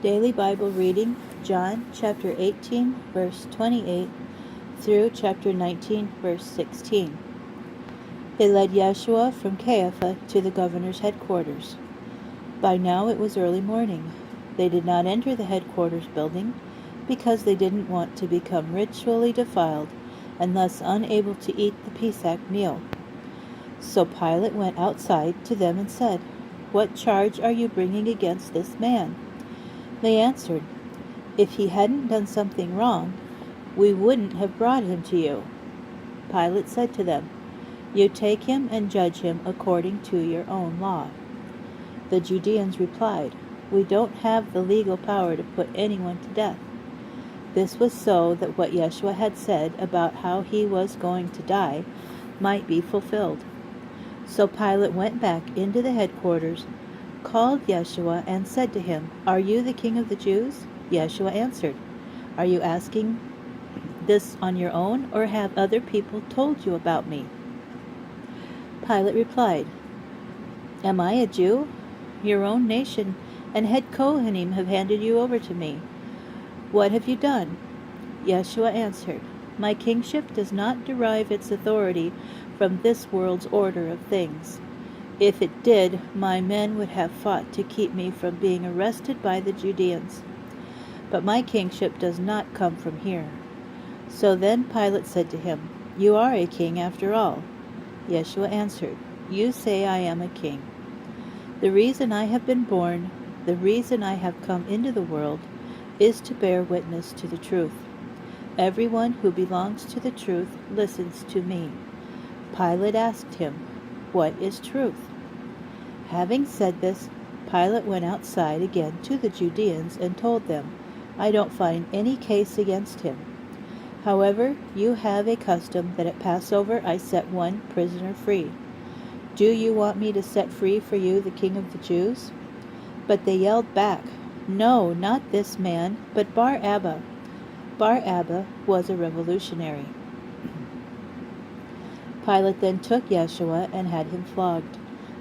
Daily Bible reading, John chapter 18, verse 28 through chapter 19, verse 16. They led Yeshua from Caiaphas to the governor's headquarters. By now it was early morning. They did not enter the headquarters building because they didn't want to become ritually defiled and thus unable to eat the Pesach meal. So Pilate went outside to them and said, "What charge are you bringing against this man?" They answered, "If he hadn't done something wrong, we wouldn't have brought him to you." Pilate said to them, "You take him and judge him according to your own law." The Judeans replied, "We don't have the legal power to put anyone to death." This was so that what Yeshua had said about how he was going to die might be fulfilled. So Pilate went back into the headquarters, called Yeshua, and said to him, "Are you the king of the Jews?" Yeshua answered, "Are you asking this on your own, or have other people told you about me?" Pilate replied, "Am I a Jew? Your own nation and head Kohanim have handed you over to me. What have you done?" Yeshua answered, "My kingship does not derive its authority from this world's order of things. If it did, my men would have fought to keep me from being arrested by the Judeans. But my kingship does not come from here." So then Pilate said to him, "You are a king after all." Yeshua answered, "You say I am a king. The reason I have been born, the reason I have come into the world, is to bear witness to the truth. Everyone who belongs to the truth listens to me." Pilate asked him, "What is truth?" Having said this, Pilate went outside again to the Judeans and told them, "I don't find any case against him. However, you have a custom that at Passover I set one prisoner free. Do you want me to set free for you the king of the Jews?" But they yelled back, "No, not this man, but Bar-Abba." Bar-Abba was a revolutionary. Pilate then took Yeshua and had him flogged.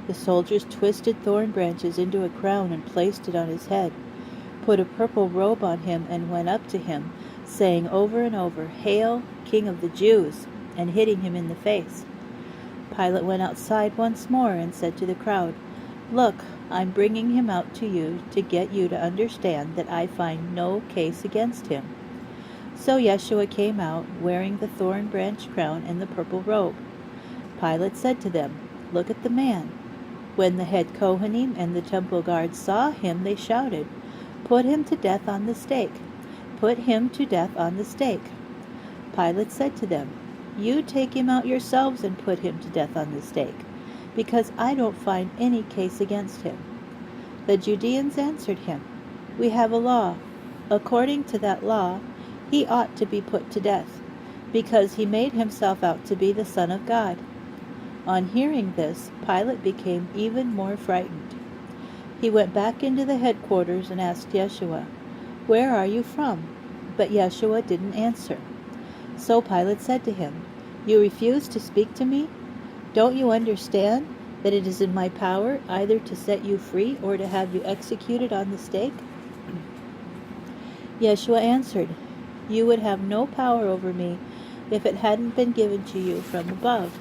The soldiers twisted thorn branches into a crown and placed it on his head, put a purple robe on him, and went up to him, saying over and over, "Hail, King of the Jews," and hitting him in the face. Pilate went outside once more and said to the crowd, "Look, I'm bringing him out to you to get you to understand that I find no case against him." So Yeshua came out, wearing the thorn branch crown and the purple robe. Pilate said to them, "Look at the man." When the head Kohanim and the temple guards saw him, they shouted, "Put him to death on the stake! Put him to death on the stake!" Pilate said to them, "You take him out yourselves and put him to death on the stake, because I don't find any case against him." The Judeans answered him, "We have a law. According to that law, he ought to be put to death, because he made himself out to be the Son of God." On hearing this, Pilate became even more frightened. He went back into the headquarters and asked Yeshua, "Where are you from?" But Yeshua didn't answer. So Pilate said to him, "You refuse to speak to me? Don't you understand that it is in my power either to set you free or to have you executed on the stake?" Yeshua answered, "You would have no power over me if it hadn't been given to you from above.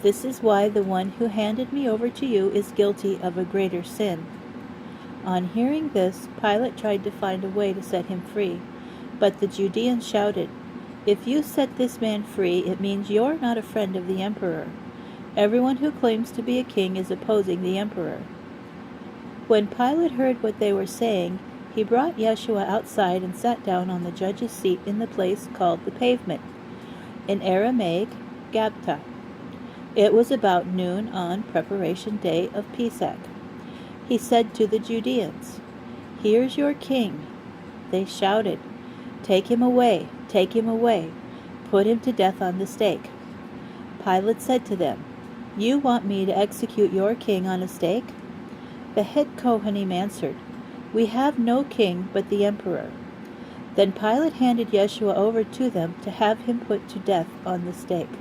This is why the one who handed me over to you is guilty of a greater sin." On hearing this, Pilate tried to find a way to set him free, but the Judeans shouted, "If you set this man free, it means you're not a friend of the emperor. Everyone who claims to be a king is opposing the emperor." When Pilate heard what they were saying, he brought Yeshua outside and sat down on the judge's seat in the place called the Pavement, in Aramaic, Gabta. It was about noon on preparation day of Pesach. He said to the Judeans, "Here's your king." They shouted, "Take him away, take him away, put him to death on the stake." Pilate said to them, "You want me to execute your king on a stake?" The head Kohanim answered, "We have no king but the emperor." Then Pilate handed Yeshua over to them to have him put to death on the stake.